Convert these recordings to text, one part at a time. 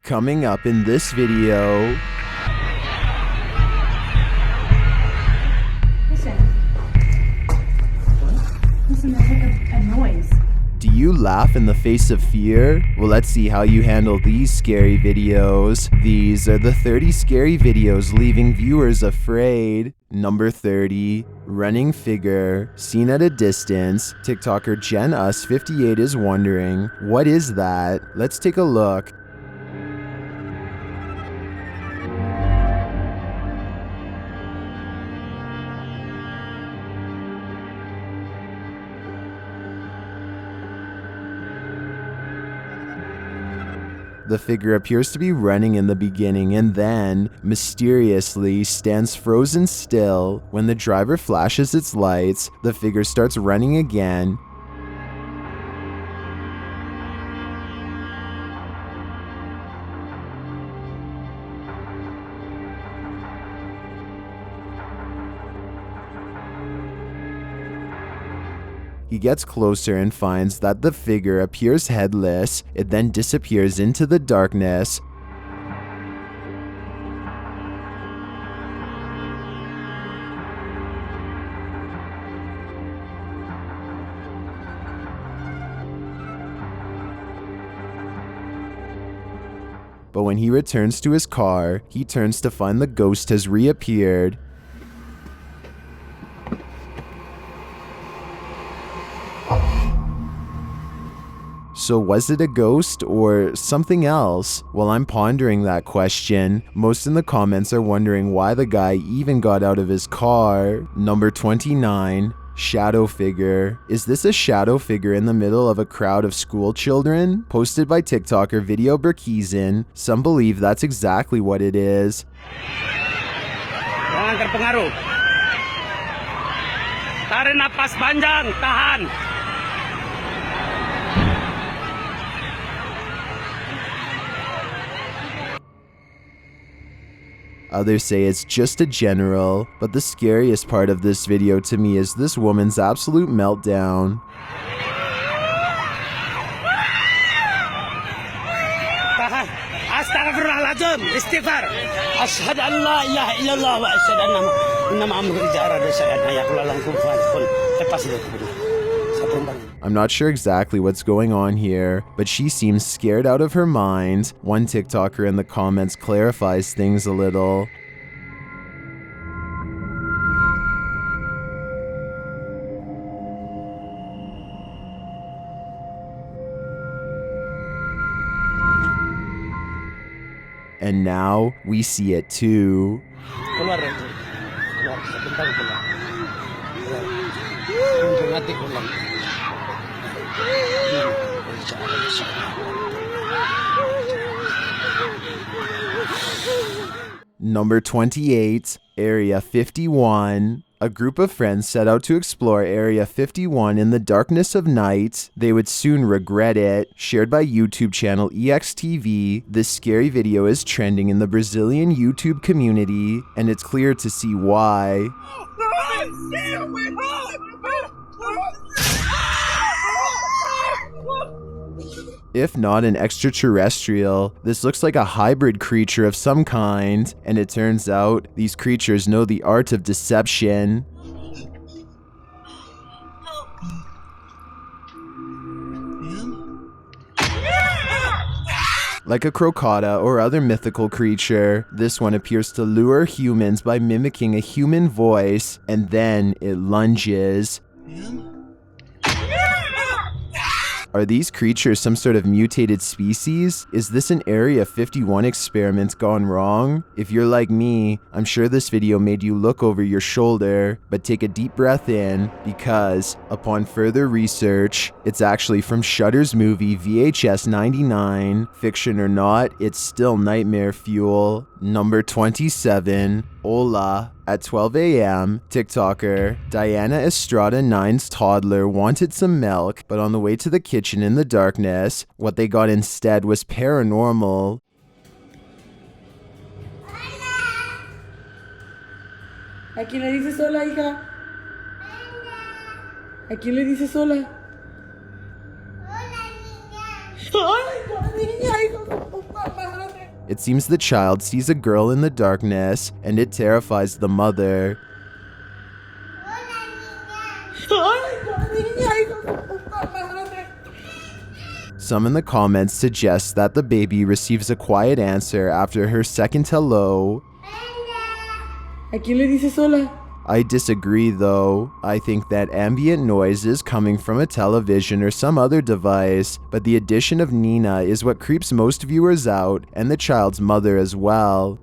Coming up in this video... Listen, there's like a noise. Do you laugh in the face of fear? Well, let's see how you handle these scary videos. These are the 30 scary videos leaving viewers afraid. Number 30, running figure, seen at a distance. TikToker Jen Us 58 is wondering, what is that? Let's take a look. The figure appears to be running in the beginning and then, mysteriously, stands frozen still. When the driver flashes its lights, the figure starts running again. He gets closer and finds that the figure appears headless. It then disappears into the darkness. But when he returns to his car, he turns to find the ghost has reappeared. So was it a ghost or something else? Well, I'm pondering that question. Most in the comments are wondering why the guy even got out of his car. Number 29, shadow figure. Is this a shadow figure in the middle of a crowd of school children? Posted by TikToker Video Berkizin. Some believe that's exactly what it is. Jangan terpengaruh. Tarik napas panjang, tahan. Others say it's just a general, but the scariest part of this video to me is this woman's absolute meltdown. Astaghfirullahaladzim, istighfar. Asyhadu an la ilaha illallah wa asyhadu anna Muhammadan rasulullah. I'm not sure exactly what's going on here, but she seems scared out of her mind. One TikToker in the comments clarifies things a little. And now we see it too. Number 28, Area 51. A group of friends set out to explore Area 51 in the darkness of night. They would soon regret it. Shared by YouTube channel EXTV, this scary video is trending in the Brazilian YouTube community, and it's clear to see why. If not an extraterrestrial, this looks like a hybrid creature of some kind, and it turns out these creatures know the art of deception. Like a crocodile or other mythical creature, this one appears to lure humans by mimicking a human voice, and then it lunges. Are these creatures some sort of mutated species? Is this an Area 51 experiment gone wrong? If you're like me, I'm sure this video made you look over your shoulder, but take a deep breath in, because, upon further research, it's actually from Shudder's movie VHS 99. Fiction or not, it's still nightmare fuel. Number 27, Hola. At 12 a.m., TikToker Diana Estrada 9's toddler wanted some milk, but on the way to the kitchen in the darkness, what they got instead was paranormal. ¿A quién le dices hola, hija? ¿A quién le dices hola? Hola, niña. Ay, niña, hijo de tu papá. It seems the child sees a girl in the darkness, and it terrifies the mother. Some in the comments suggest that the baby receives a quiet answer after her second hello. ¿A quién le dice sola? I disagree though. I think that ambient noise is coming from a television or some other device, but the addition of Nina is what creeps most viewers out, and the child's mother as well.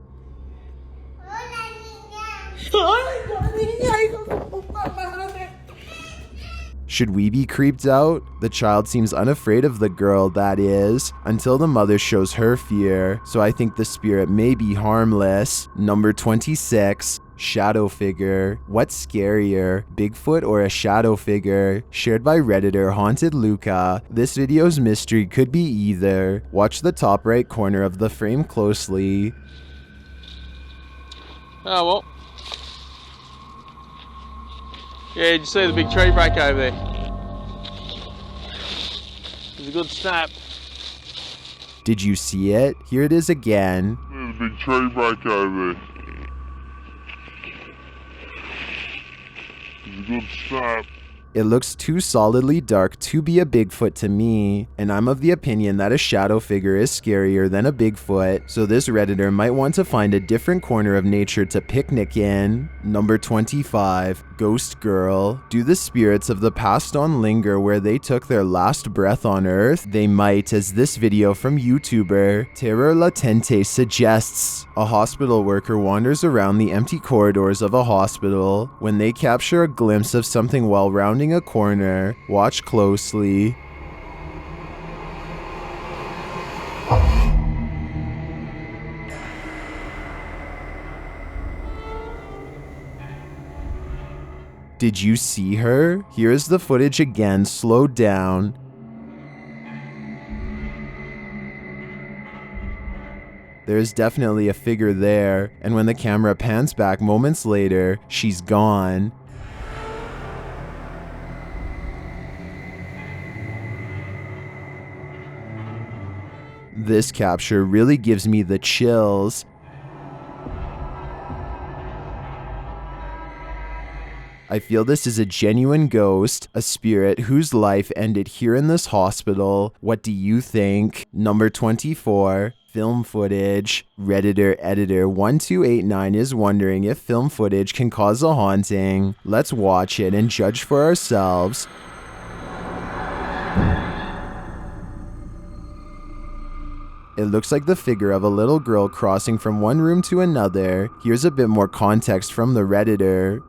Should we be creeped out? The child seems unafraid of the girl, that is, until the mother shows her fear, so I think the spirit may be harmless. Number 26. Shadow figure. What's scarier, Bigfoot or a shadow figure? Shared by Redditor Haunted Luca. This video's mystery could be either. Watch the top right corner of the frame closely. Oh, well. Yeah, did you see the big tree break over there? It was a good snap. Did you see it? Here it is again. There's a big tree break over there. It's a good snap. It looks too solidly dark to be a Bigfoot to me, and I'm of the opinion that a shadow figure is scarier than a Bigfoot, so this Redditor might want to find a different corner of nature to picnic in. Number 25. Ghost Girl. Do the spirits of the past on linger where they took their last breath on Earth? They might, as this video from YouTuber Terror Latente suggests. A hospital worker wanders around the empty corridors of a hospital. When they capture a glimpse of something while rounding a corner, watch closely. Did you see her? Here is the footage again, slowed down. There's definitely a figure there, and when the camera pans back moments later, she's gone. This capture really gives me the chills. I feel this is a genuine ghost, a spirit whose life ended here in this hospital. What do you think? Number 24. Film footage. Redditor editor 1289 is wondering if film footage can cause a haunting. Let's watch it and judge for ourselves. It looks like the figure of a little girl crossing from one room to another. Here's a bit more context from the Redditor.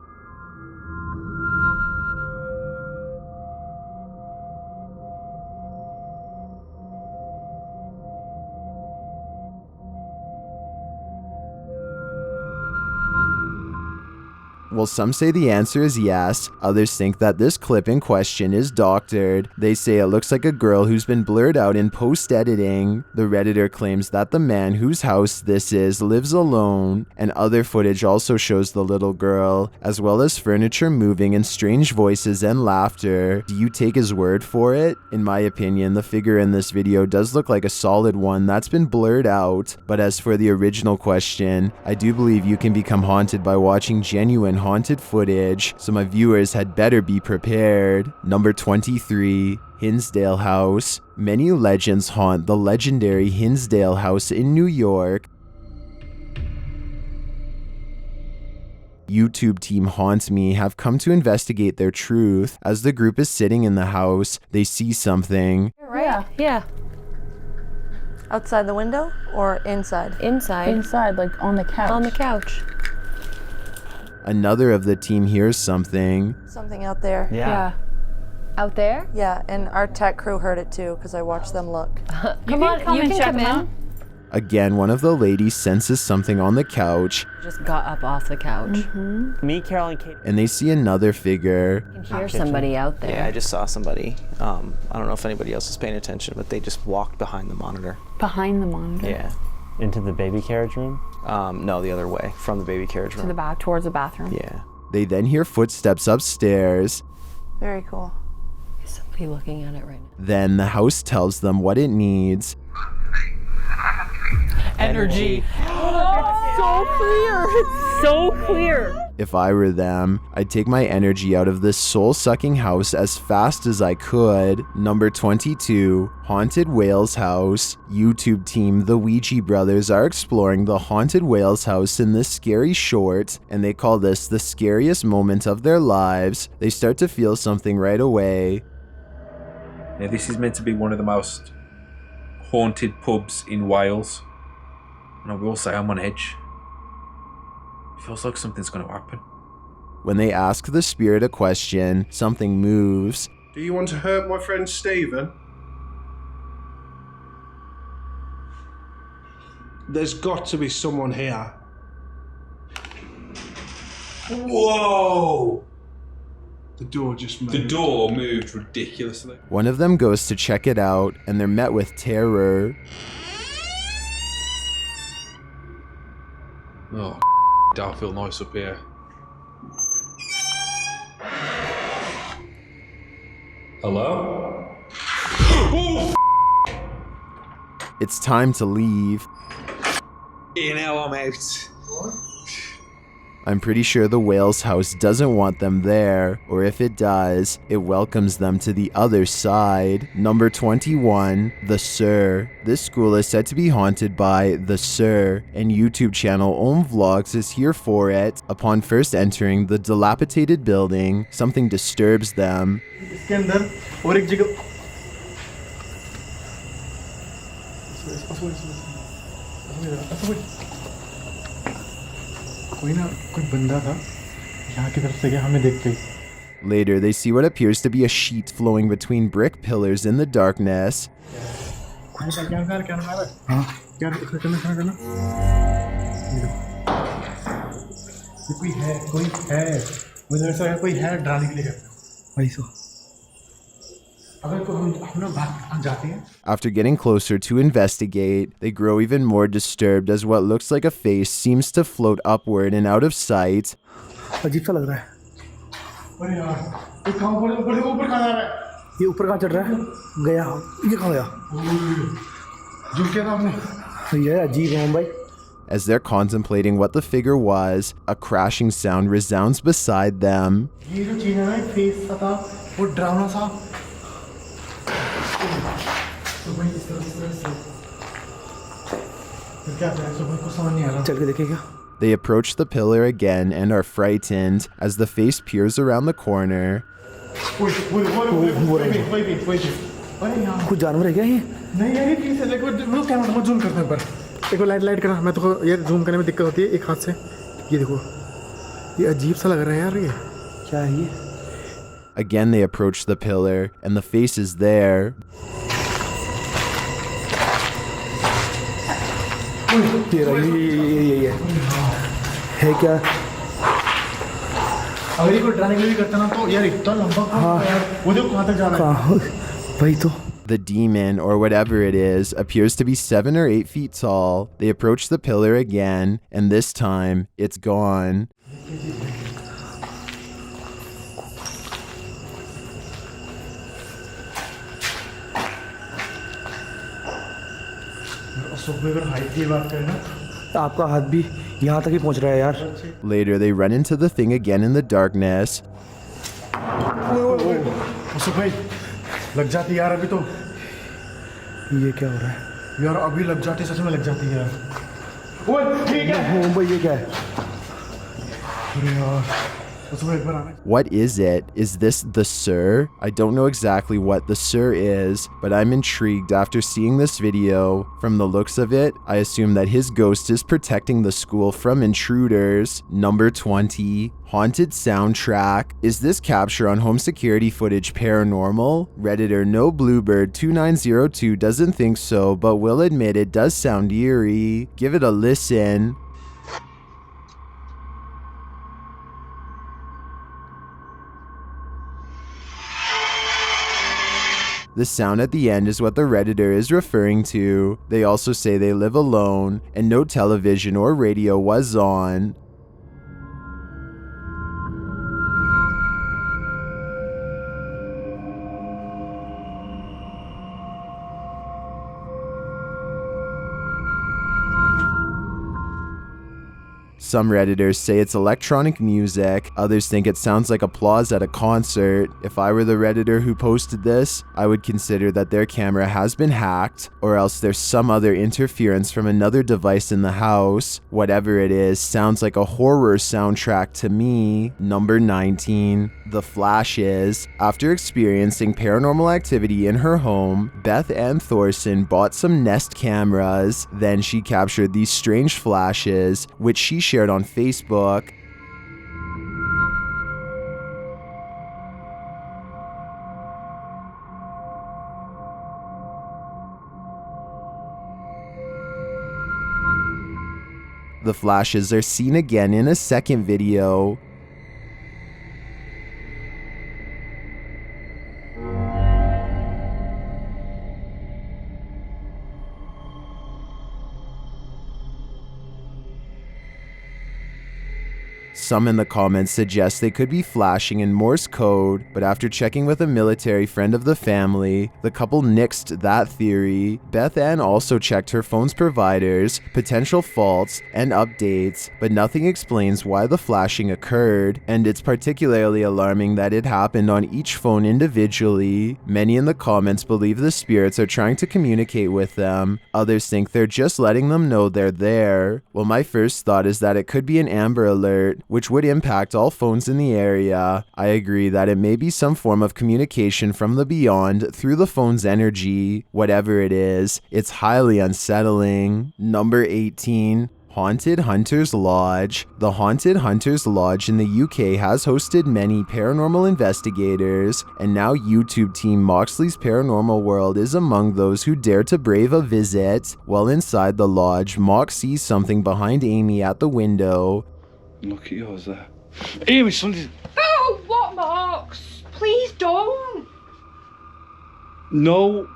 Well, some say the answer is yes, others think that this clip in question is doctored. They say it looks like a girl who's been blurred out in post-editing. The Redditor claims that the man whose house this is lives alone, and other footage also shows the little girl, as well as furniture moving and strange voices and laughter. Do you take his word for it? In my opinion, the figure in this video does look like a solid one that's been blurred out, but as for the original question, I do believe you can become haunted by watching genuine haunted footage, so my viewers had better be prepared. Number 23. Hinsdale House. Many legends haunt the legendary Hinsdale House in New York. YouTube team Haunt Me have come to investigate their truth. As the group is sitting in the house, they see something. Right? Yeah. Outside the window or inside? Inside. Inside, like on the couch. On the couch. Another of the team hears something. Something out there. Yeah. Out there? Yeah, and our tech crew heard it too because I watched them look. Come on, you can come in. Again, one of the ladies senses something on the couch. Just got up off the couch. Me, Carol, and Kate. And they see another figure. You can hear somebody out there. Yeah, I just saw somebody. I don't know if anybody else was paying attention, but they just walked behind the monitor. Behind the monitor. Yeah. Into the baby carriage room? No, the other way, from the baby carriage room. To the back, towards the bathroom. Yeah. They then hear footsteps upstairs. Very cool. Is somebody looking at it right now? Then the house tells them what it needs. energy. So clear. It's so clear. If I were them, I'd take my energy out of this soul-sucking house as fast as I could. Number 22, Haunted Whales House. YouTube team The Ouija Brothers are exploring the Haunted Whales House in this scary short, and they call this the scariest moment of their lives. They start to feel something right away. Now, this is meant to be one of the most haunted pubs in Wales, and I will say I'm on edge. Feels like something's going to happen. When they ask the spirit a question, something moves. Do you want to hurt my friend Stephen? There's got to be someone here. Whoa! The door just moved. The door moved ridiculously. One of them goes to check it out, and they're met with terror. Oh, I feel nice up here. Hello? It's time to leave. Now I'm out. I'm pretty sure the whale's house doesn't want them there, or if it does, it welcomes them to the other side. Number 21, The Sir. This school is said to be haunted by The Sir, and YouTube channel Om Vlogs is here for it. Upon first entering the dilapidated building, something disturbs them. इसके अंदर और एक जगह कोई बंदा था यहाँ की तरफ से गया हमें देख के. Later, they see what appears to be a sheet flowing between brick pillars in the darkness. कोई है डराने के लिए करता वही सो. After getting closer to investigate, they grow even more disturbed as what looks like a face seems to float upward and out of sight. अजीब सा लग रहा है. अरे यार ये कहाँ ऊपर कहाँ जा रहा है? ये ऊपर कहाँ चढ़ रहा है? गया ये कहाँ गया? जो क्या था आपने? ये अजीब है भाई. As they're contemplating what the figure was, a crashing sound resounds beside them. ये जो चीज़ है ना फेस सा था वो डरावना सा. तो भाई इस तरह से फिर क्या करें? तो भाई को समझ नहीं आ रहा. चल के देखें क्या? They approach the pillar again and are frightened as the face peers around the corner. कुछ जानवर है क्या ये? नहीं यार ये चीज़ है लेकिन वो कैमरा मत जूम करते हैं पर. देखो लाइट करना मैं तो यार जूम करने में दिक्कत होती है एक हाथ से. ये देखो ये अजीब सा लग रहा है यार. ये क्या है ये? Again they approach the pillar and the face is there. ये है क्या? अगर ये कोई डराने के लिए करता ना तो यार इतना लंबा यार वो देखो कहाँ तक जा रहा है. वही तो. The demon, or whatever it is, appears to be 7 or 8 feet tall. They approach the pillar again, and this time, it's gone. आपका हाथ भी यहाँ तक ही पहुँच रहा है यार. Later, they run into the thing again in the darkness. भाई लग जाती यार अभी तो. ये क्या हो रहा है यार? अभी लग जाती सच में लग जाती है यार. ओए ठीक है भाई ये क्या है? अरे यार What is it? Is this the Sir? I don't know exactly what the Sir is, but I'm intrigued after seeing this video. From the looks of it, I assume that his ghost is protecting the school from intruders. Number 20, Haunted Soundtrack. Is this capture on home security footage paranormal? Redditor No Bluebird 2902 doesn't think so, but will admit it does sound eerie. Give it a listen. The sound at the end is what the Redditor is referring to. They also say they live alone and no television or radio was on. Some Redditors say it's electronic music, others think it sounds like applause at a concert. If I were the Redditor who posted this, I would consider that their camera has been hacked, or else there's some other interference from another device in the house. Whatever it is, sounds like a horror soundtrack to me. Number 19. The Flashes. After experiencing paranormal activity in her home, Beth Ann Thorson bought some Nest cameras. Then she captured these strange flashes, which she shared on Facebook. The flashes are seen again in a second video. Some in the comments suggest they could be flashing in Morse code, but after checking with a military friend of the family, the couple nixed that theory. Beth Ann also checked her phone's providers, potential faults, and updates, but nothing explains why the flashing occurred, and it's particularly alarming that it happened on each phone individually. Many in the comments believe the spirits are trying to communicate with them. Others think they're just letting them know they're there. Well, my first thought is that it could be an Amber Alert, which would impact all phones in the area. I agree that it may be some form of communication from the beyond through the phone's energy. Whatever it is, it's highly unsettling. Number 18. Haunted Hunters Lodge. The Haunted Hunters Lodge in the UK has hosted many paranormal investigators, and now YouTube team Moxley's Paranormal World is among those who dare to brave a visit. While inside the lodge, Mox sees something behind Amy at the window. Look at yours there. Amy, something. Oh, what, Marks? Please don't. No.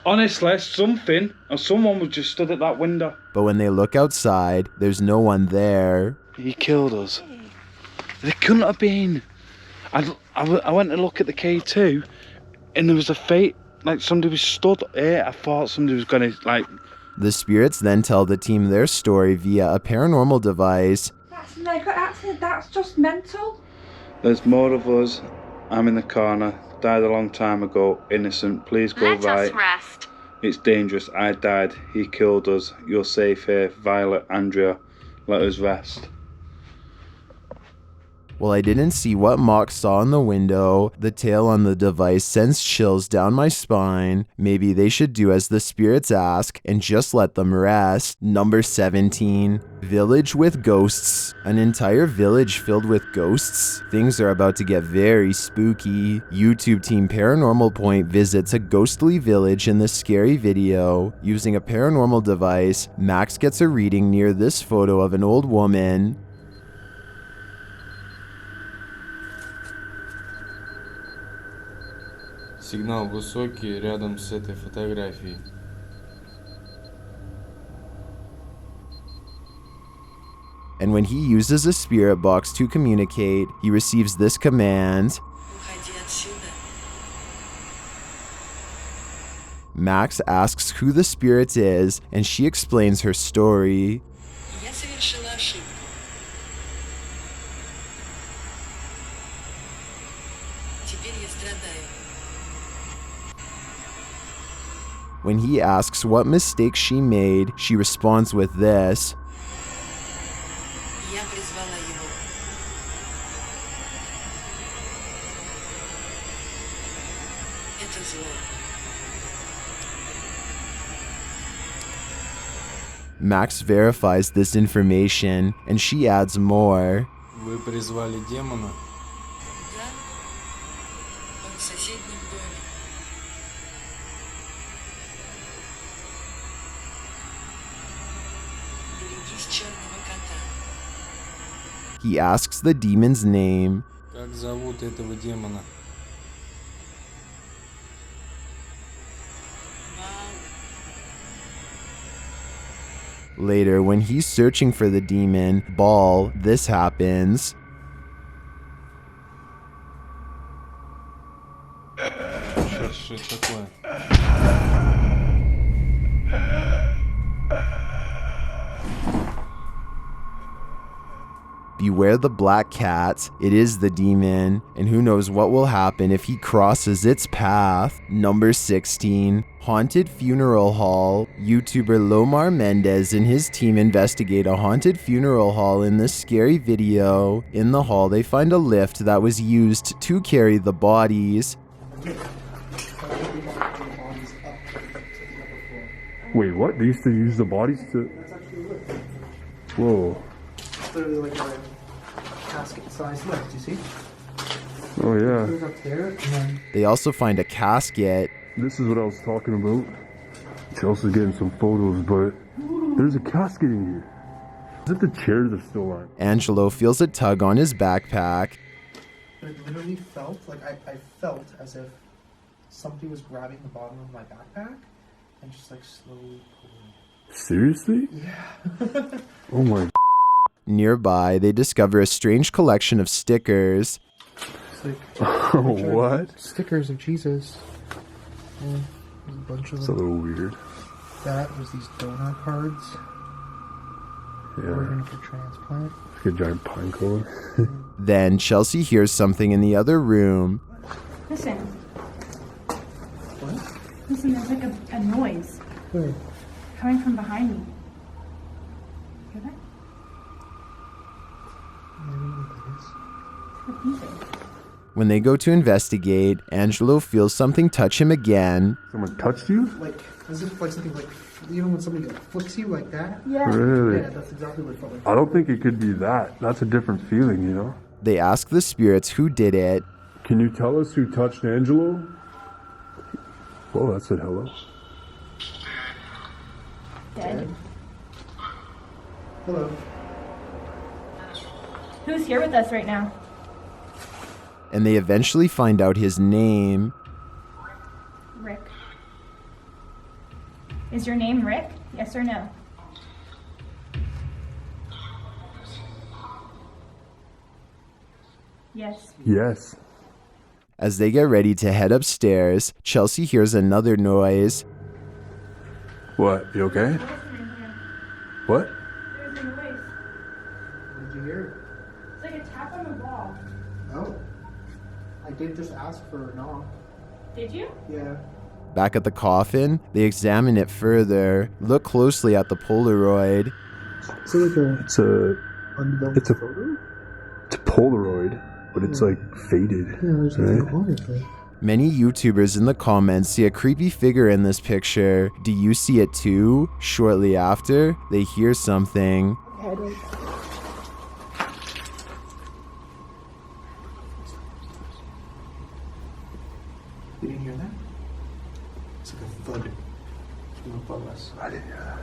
Honestly, something or someone was just stood at that window. But when they look outside, there's no one there. He killed us. There couldn't have been. I went to look at the K2, and there was a fate. Like somebody was stood here. I thought somebody was gonna like. The spirits then tell the team their story via a paranormal device. That's just mental. There's more of us. I'm in the corner. Died a long time ago. Innocent. Please go right. Let us rest. It's dangerous. I died. He killed us. You're safe here. Violet, Andrea. Let us rest. Well, I didn't see what Mox saw in the window. The tale on the device sends chills down my spine. Maybe they should do as the spirits ask and just let them rest. Number 17. Village with ghosts. An entire village filled with ghosts? Things are about to get very spooky. YouTube team Paranormal Point visits a ghostly village in this scary video. Using a paranormal device, Max gets a reading near this photo of an old woman. Сигнал высокий рядом с этой фотографией. And when he uses a spirit box to communicate, he receives this command. Max asks who the spirit is, and she explains her story. When he asks what mistake she made, she responds with this. Max verifies this information, and she adds more. Вы призвали демона? He asks the demon's name. Как зовут этого демона? Later, when he's searching for the demon, Ball, this happens. Что такое? beware the black cat. It is the demon, and who knows what will happen if he crosses its path. Number 16. Haunted funeral hall. YouTuber Lomar Mendez and his team investigate a haunted funeral hall in this scary video. In the hall, they find a lift that was used to carry the bodies. Wait, what? They used to use the bodies to... Whoa. It's literally like a casket-sized lift, you see? Oh, yeah. It goes up there, and then... They also find a casket. This is what I was talking about. Chelsea's getting some photos, but there's a casket in here. Is it the chairs are still on? Angelo feels a tug on his backpack. But it literally felt like I felt as if somebody was grabbing the bottom of my backpack and just like slowly pulling it. Seriously? Yeah. Oh my. Nearby, they discover a strange collection of stickers. It's like, Oh, what? stickers of Jesus. And there's a bunch of It's a them. little weird. That was these donor cards. Yeah. Organ for transplant. Like a giant pine cone. Then Chelsea hears something in the other room. Listen. What? Listen, there's like a noise Where? coming from behind me. Hear that? I don't know what that is. It's beeping. When they go to investigate, Angelo feels something touch him again. Someone touched you? Like, as if like something like, you know when somebody like flicks you like that? Yeah. Really? Yeah, that's exactly what it felt like. I don't think it could be that. That's a different feeling, you know? They ask the spirits who did it. Can you tell us who touched Angelo? Well, that said hello. Dead. Hello. Who's here with us right now? And they eventually find out his name. Rick. Is your name Rick? Yes or no? Yes. Yes. As they get ready to head upstairs, Chelsea hears another noise. What? You okay? What? There's a noise. What did you hear? It's like a tap on the wall. Oh. I did just ask for a knock. Did you? Yeah. Back at the coffin, they examine it further, look closely at the Polaroid. So like It's a it's a photo? it's a Polaroid, but it's like faded. Yeah, there's nothing on it though. Many YouTubers in the comments see a creepy figure in this picture. Do you see it too? Shortly after, they hear something. You didn't hear that? It's like a thud from above us. I didn't hear that.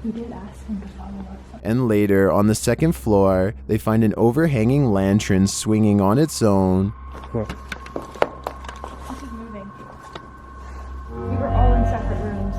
We did ask him to follow us. And later, on the second floor, they find an overhanging lantern swinging on its own. What? This is moving. We were all in separate rooms.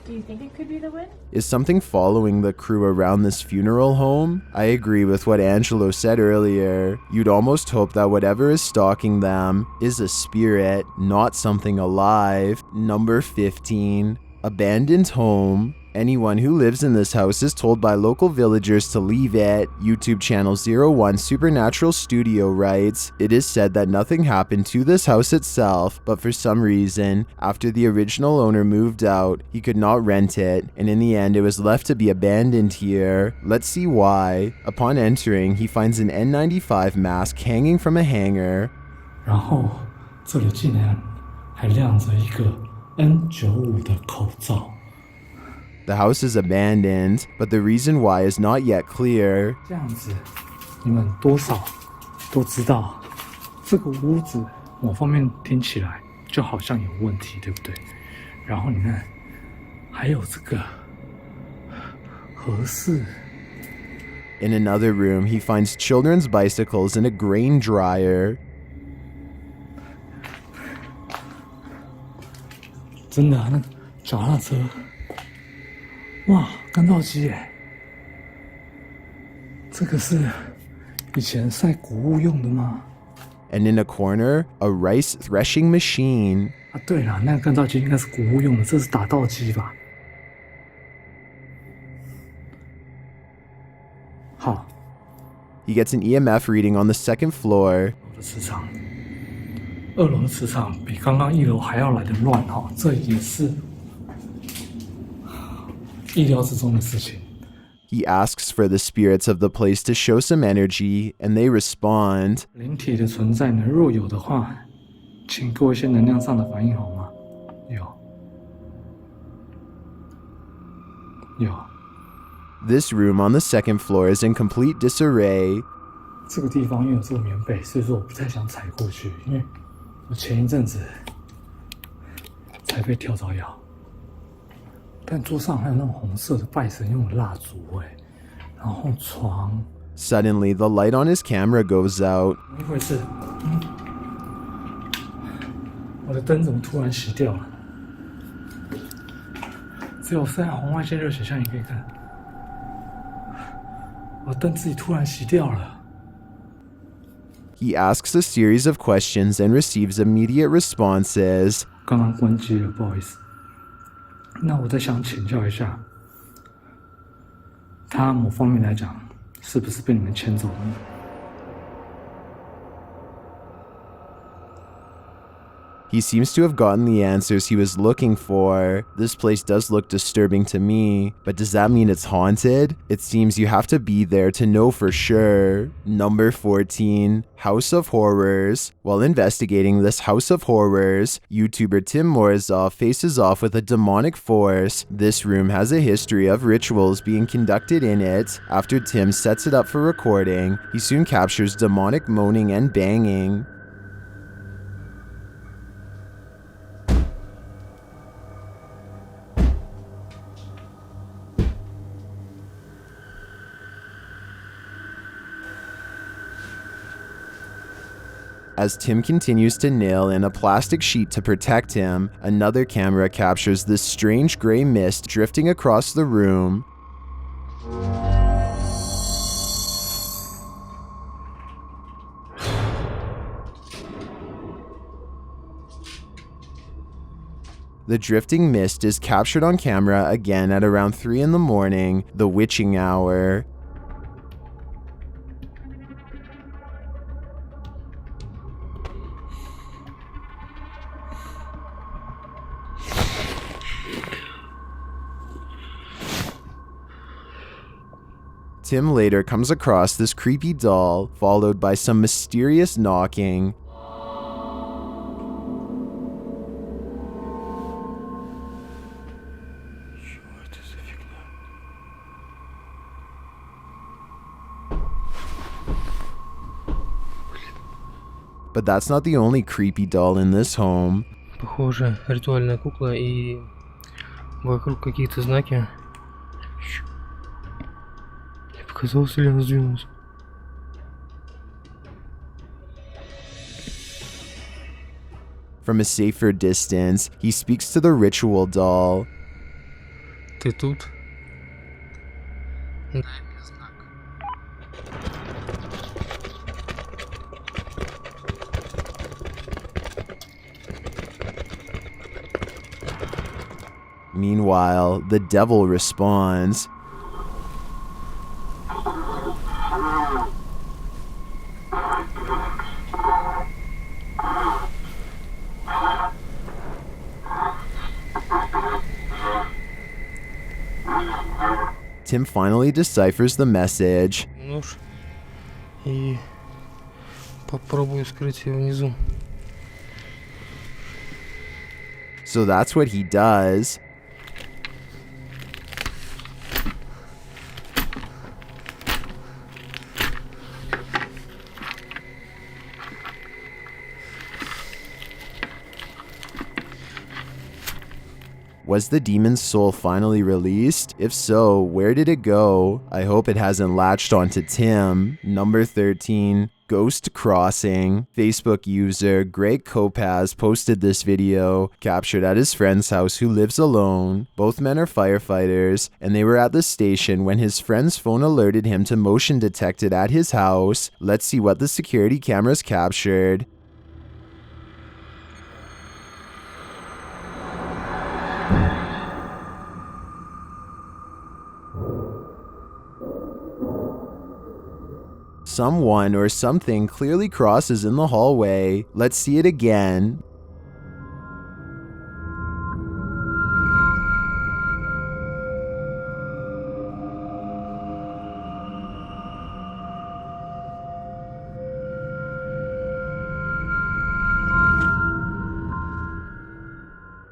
Do you think it could be the wind? Is something following the crew around this funeral home? I agree with what Angelo said earlier. You'd almost hope that whatever is stalking them is a spirit, not something alive. Number 15. Abandoned home. Anyone who lives in this house is told by local villagers to leave it. YouTube channel 01 Supernatural Studio writes, "It is said that nothing happened to this house itself, but for some reason, after the original owner moved out, he could not rent it, and in the end it was left to be abandoned here. Let's see why." Upon entering, he finds an N95 mask hanging from a hanger. 然后这里竟然还亮着一个 N95 的口罩。 The house is abandoned, but the reason why is not yet clear. 这样子，你们多少都知道，这个屋子某方面听起来就好像有问题，对不对？然后你看，还有这个合适。 In another room, he finds children's bicycles and a grain dryer. 真的，那脚踏车，哇，干燥机耶！这个是以前晒谷物用的吗？ and in a corner, a rice threshing machine. 啊，对了，那个干燥机应该是谷物用的，这是打稻机吧？好， He gets an EMF reading on the second floor. 我的磁场，2楼的磁场比刚刚1楼还要来得乱哈，这也是意料之中的事情。 He asks for the spirits of the place to show some energy, and they respond. 灵体的存在呢，若有的话，请给我一些能量上的反应好吗？有。 This room on the second floor is in complete disarray. 这个地方因为有这个棉被，所以说我不太想踩过去，因为我前一阵子才被跳蚤咬。但桌上还有那种红色的拜神用的蜡烛然后床。Suddenly, the light on his camera goes out. 怎么一回事？我的灯怎么突然熄掉了？只有3红外线热显像你可以看。我的灯自己突然熄掉了。 He asks a series of questions and receives immediate responses. 刚刚关机了，不好意思。那我再想请教一下，他某方面来讲，是不是被你们牵走了呢？ He seems to have gotten the answers he was looking for. This place does look disturbing to me, but does that mean it's haunted? It seems you have to be there to know for sure. Number 14, House of Horrors. While investigating this House of Horrors, YouTuber Tim Morozov faces off with a demonic force. This room has a history of rituals being conducted in it. After Tim sets it up for recording, he soon captures demonic moaning and banging. As Tim continues to nail in a plastic sheet to protect him, another camera captures this strange gray mist drifting across the room. The drifting mist is captured on camera again at around 3 in the morning, the witching hour. Tim later comes across this creepy doll, followed by some mysterious knocking. But that's not the only creepy doll in this home. Похоже, ритуальная кукла и вокруг какие-то знаки. Показалось, или она сдвинулась? From a safer distance, he speaks to the ritual doll. Ты тут? Дай мне знак. Meanwhile, the devil responds. Tim finally deciphers the message. Нож и попробую скрыть ее внизу. So that's what he does. Was the demon's soul finally released? If so, where did it go? I hope it hasn't latched onto Tim. Number 13, Ghost Crossing. Facebook user Greg Kopaz posted this video, captured at his friend's house who lives alone. Both men are firefighters, and they were at the station when his friend's phone alerted him to motion detected at his house. Let's see what the security cameras captured. Someone or something clearly crosses in the hallway. Let's see it again.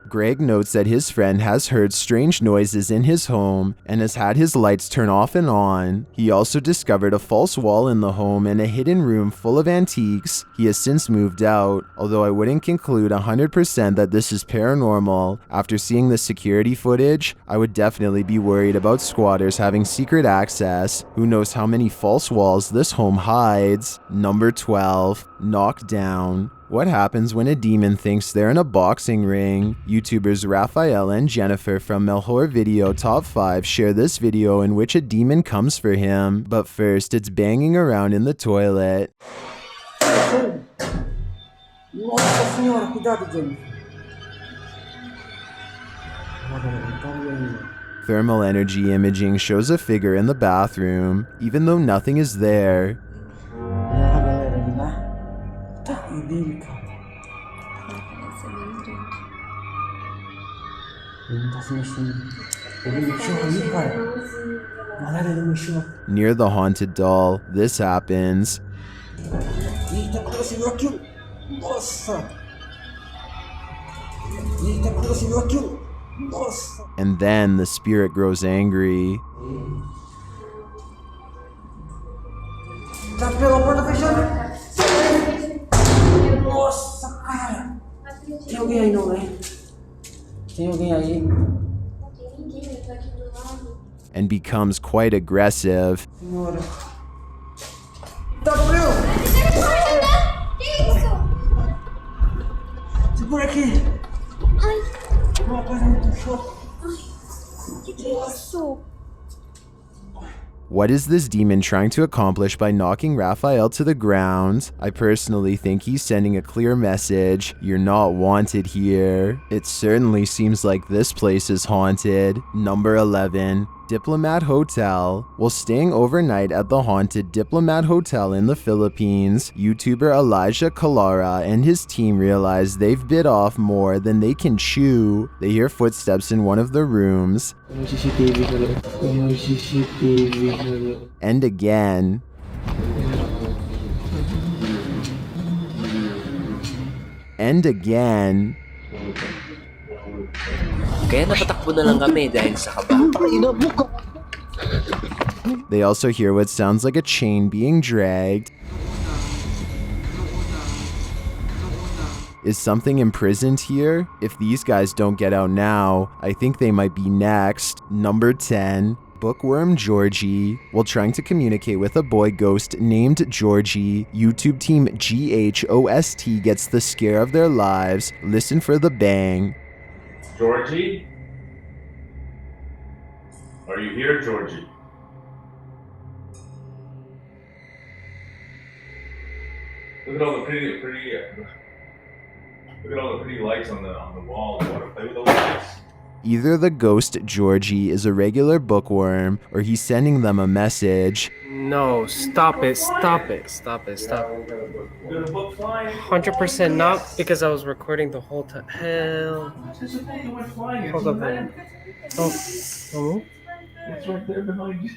Greg notes that his friend has heard strange noises in his home and has had his lights turn off and on. He also discovered a false wall in the home and a hidden room full of antiques. He has since moved out, although I wouldn't conclude 100% that this is paranormal. After seeing the security footage, I would definitely be worried about squatters having secret access. Who knows how many false walls this home hides? Number 12. Knockdown. What happens when a demon thinks they're in a boxing ring? YouTubers Raphael and Jennifer from Melhor Video Top 5 share this video in which a demon comes for him. But first, it's banging around in the toilet. Thermal energy imaging shows a figure in the bathroom, even though nothing is there. Near the haunted doll, this happens. And then the spirit grows angry. And becomes quite aggressive. What is this demon trying to accomplish by knocking Raphael to the ground? I personally think he's sending a clear message: you're not wanted here. It certainly seems like this place is haunted. Number 11. Diplomat Hotel. While staying overnight at the haunted Diplomat Hotel in the Philippines, YouTuber Elijah Calara and his team realize they've bit off more than they can chew. They hear footsteps in one of the rooms. And again. And again. Kaya napatakbo na lang kami dahil sa kaba. They also hear what sounds like a chain being dragged. Is something imprisoned here? If these guys don't get out now, I think they might be next. Number 10. Bookworm Georgie. While trying to communicate with a boy ghost named Georgie, YouTube team GHOST gets the scare of their lives. Listen for the bang. Georgie? Are you here, Georgie? Look at all the pretty look at all the pretty lights on the wall. You want to play with those lights? Either the ghost Georgie is a regular bookworm, or he's sending them a message. No, stop it, stop it, stop it, stop it. 100% not, because I was recording the whole time. Hell. Hold up, man. Oh. It's right there behind you.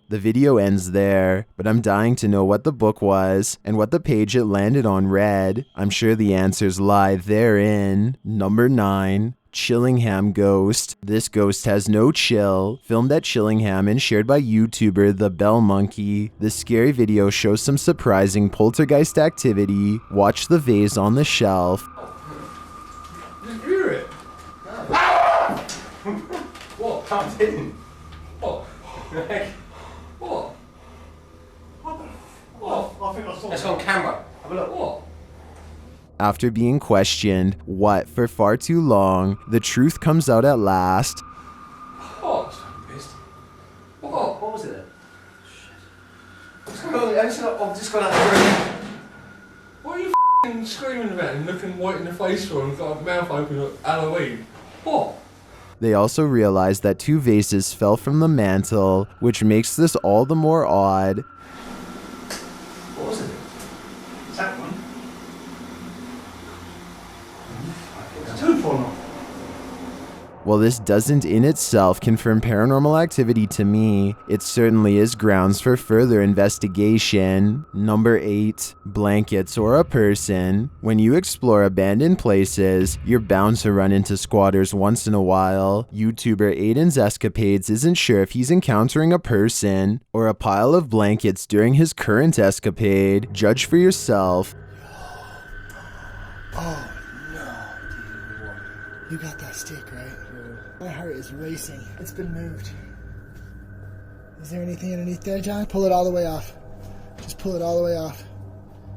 The video ends there, but I'm dying to know what the book was and what the page it landed on read. I'm sure the answers lie therein. Number 9. Chillingham Ghost. This ghost has no chill. Filmed at Chillingham and shared by YouTuber The Bell Monkey. This scary video shows some surprising poltergeist activity. Watch the vase on the shelf. Did you hear it? Whoa, Tom's hidden. Whoa. Whoa. What the? Whoa. That's on camera. Have a look. What? After being questioned, what, for far too long, the truth comes out at last. What? What? What was it then? What's going on? I've just gone out the room. What are you f***ing screaming about and looking white in the face for and got a mouth open like Halloween? What? They also realize that 2 vases fell from the mantle, which makes this all the more odd. What was it? Is that one? It's 2 falling off. While this doesn't in itself confirm paranormal activity to me, it certainly is grounds for further investigation. Number 8, blankets or a person. When you explore abandoned places, you're bound to run into squatters once in a while. YouTuber Aiden's escapades isn't sure if he's encountering a person or a pile of blankets during his current escapade. Judge for yourself. Oh no, dude. You got that stick, right? My heart is racing. It's been moved. Is there anything underneath there, John? Pull it all the way off. Just pull it all the way off.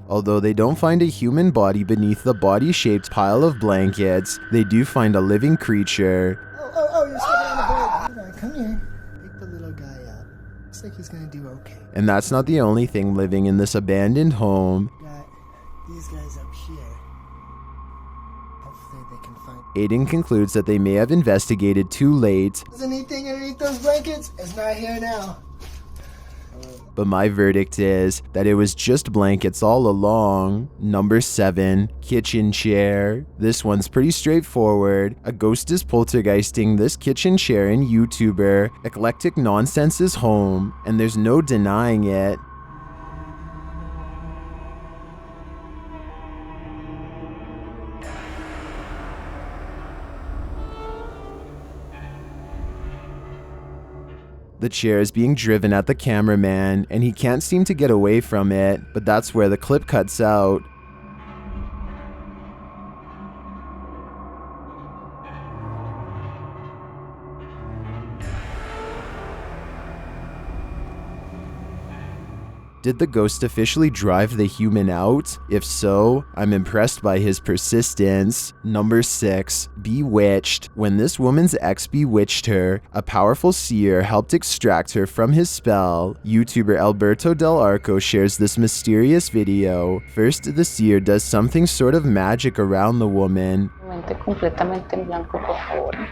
Although they don't find a human body beneath the body-shaped pile of blankets, they do find a living creature. Oh, you're stepping on the bed. Come here. Pick the little guy up. Looks like he's gonna do okay. And that's not the only thing living in this abandoned home. Got these guys up here. Hopefully they can find... Aiden concludes that they may have investigated too late, Is anything underneath those blankets? It's not here now. but my verdict is that it was just blankets all along. Number 7, kitchen chair. This one's pretty straightforward. A ghost is poltergeisting this kitchen chair in YouTuber Eclectic Nonsense's home, and there's no denying it. The chair is being driven at the cameraman, and he can't seem to get away from it, but that's where the clip cuts out. Did the ghost officially drive the human out? If so, I'm impressed by his persistence. Number 6, bewitched. When this woman's ex bewitched her, a powerful seer helped extract her from his spell. YouTuber Alberto Del Arco shares this mysterious video. First, the seer does something sort of magic around the woman. Completamente en blanco, por favor.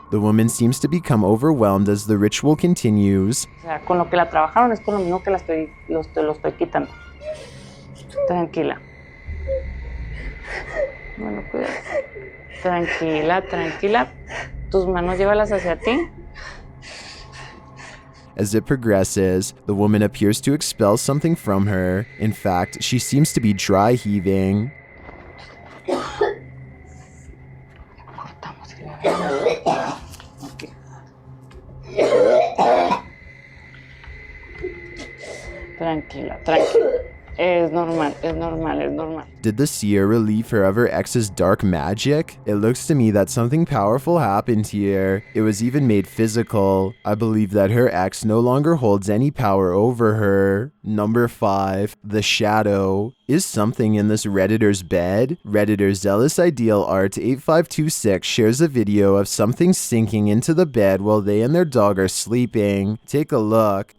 The woman seems to become overwhelmed as the ritual continues. O sea, con lo que la trabajaron es con lo mismo que lo estoy quitando. Tranquila. Bueno, cuidado. Tranquila. Tus manos llévalas hacia ti. As it progresses, the woman appears to expel something from her. In fact, she seems to be dry heaving. Tranquila. Es normal. Did the seer relieve her of her ex's dark magic? It looks to me that something powerful happened here. It was even made physical. I believe that her ex no longer holds any power over her. Number 5, the shadow. Is something in this Redditor's bed? Redditor Zealous Ideal Art 8526 shares a video of something sinking into the bed while they and their dog are sleeping. Take a look.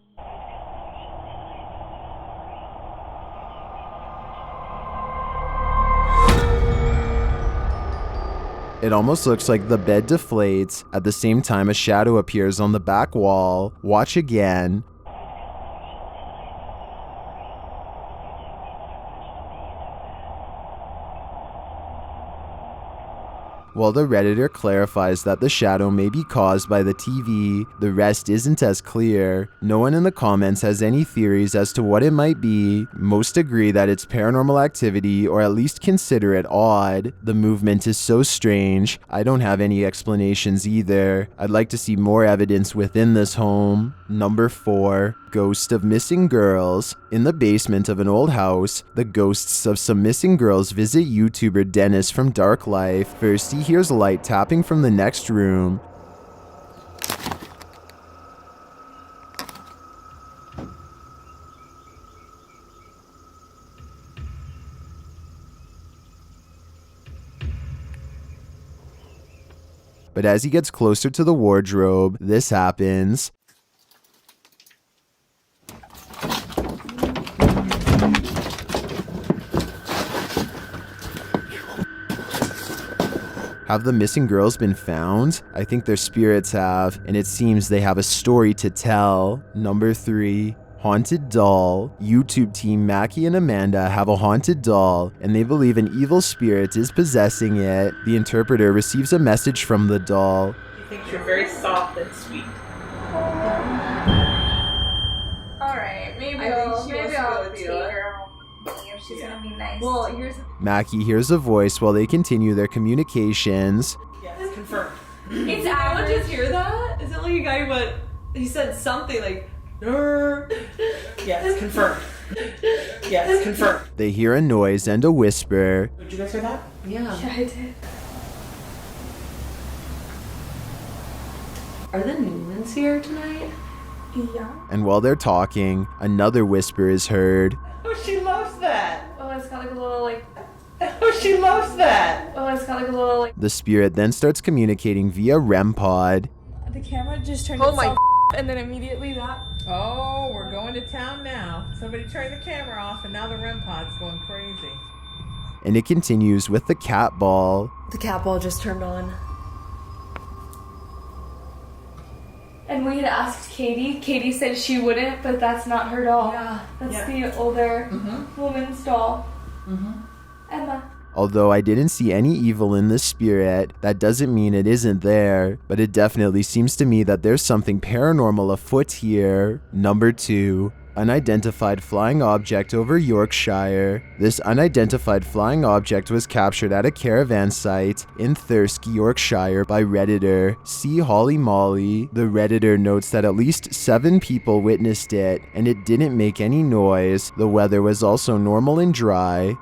It almost looks like the bed deflates. At the same time, a shadow appears on the back wall. Watch again. While the Redditor clarifies that the shadow may be caused by the TV, the rest isn't as clear. No one in the comments has any theories as to what it might be. Most agree that it's paranormal activity, or at least consider it odd. The movement is so strange. I don't have any explanations either. I'd like to see more evidence within this home. Number 4. Ghost of missing girls. In the basement of an old house, the ghosts of some missing girls visit YouTuber Dennis from Dark Life. First, he hears light tapping from the next room. But as he gets closer to the wardrobe, this happens. Have the missing girls been found? I think their spirits have, and it seems they have a story to tell. Number 3. Haunted doll. YouTube team Mackie and Amanda have a haunted doll, and they believe an evil spirit is possessing it. The interpreter receives a message from the doll. He thinks you're very soft and sweet. Alright, maybe I'll take her home if she's gonna be nice. Well, here's Mackie hears a voice while they continue their communications. Yes, confirmed. It's Did anyone average. just hear that? Is it like a guy who went, he said something like, "Ner." Yes, confirmed. Yes, confirmed. They hear a noise and a whisper. Did you guys hear that? Yeah, I did. Are the Newmans here tonight? Yeah. And while they're talking, another whisper is heard. Oh, she loves that. Oh, it's got like a little like. Oh, she loves that. Oh, it's got like a little like. The spirit then starts communicating via REM pod. The camera just turned Oh my itself and then immediately that. Oh, we're going to town now. Somebody turned the camera off and now the REM pod's going crazy. And it continues with the cat ball. The cat ball just turned on. And we had asked Katie. Katie said she wouldn't, but that's not her doll. Yeah. That's the older woman's doll. Emma. Although I didn't see any evil in the spirit, that doesn't mean it isn't there, but it definitely seems to me that there's something paranormal afoot here. Number 2. Unidentified flying object over Yorkshire. This unidentified flying object was captured at a caravan site in Thirsk, Yorkshire by Redditor C. Holly Molly. The Redditor notes that at least 7 people witnessed it, and it didn't make any noise. The weather was also normal and dry.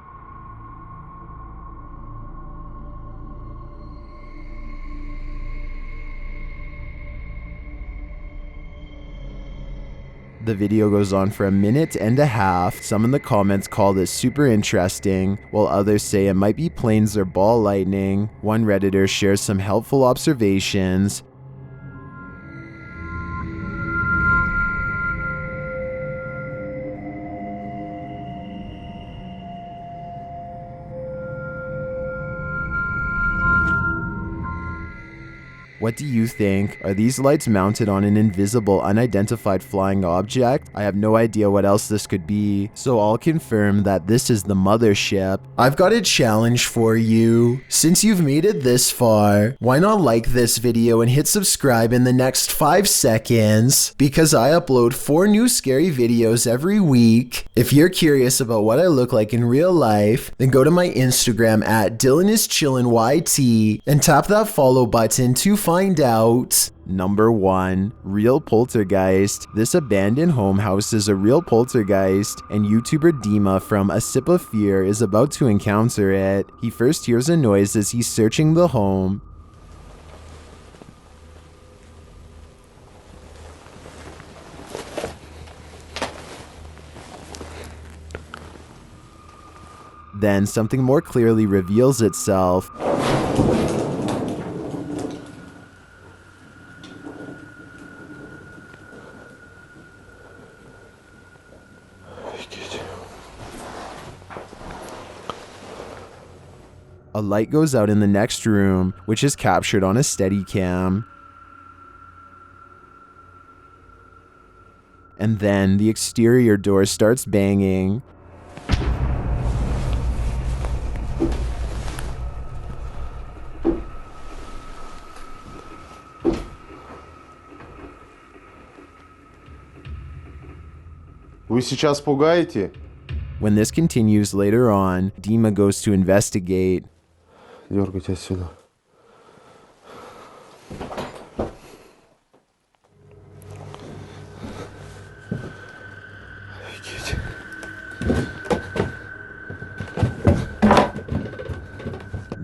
The video goes on for a minute and a half. Some in the comments call this super interesting, while others say it might be planes or ball lightning. One Redditor shares some helpful observations. What do you think? Are these lights mounted on an invisible, unidentified flying object? I have no idea what else this could be, so I'll confirm that this is the mothership. I've got a challenge for you. Since you've made it this far, why not like this video and hit subscribe in the next 5 seconds? Because I upload 4 new scary videos every week. If you're curious about what I look like in real life, then go to my Instagram at DylanIsChillinYT and tap that follow button to find out. Number 1. Real poltergeist. This abandoned home houses a real poltergeist, and YouTuber Dima from A Sip of Fear is about to encounter it. He first hears a noise as he's searching the home. Then something more clearly reveals itself. A light goes out in the next room, which is captured on a Steadicam. And then the exterior door starts banging. Вы сейчас пугаете? When this continues later on, Dima goes to investigate. Дергайте отсюда.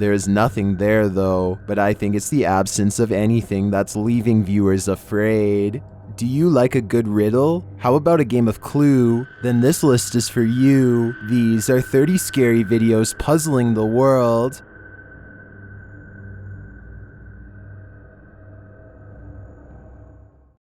There is nothing there though, but I think it's the absence of anything that's leaving viewers afraid. Do you like a good riddle? How about a game of Clue? Then this list is for you. These are 30 scary videos puzzling the world.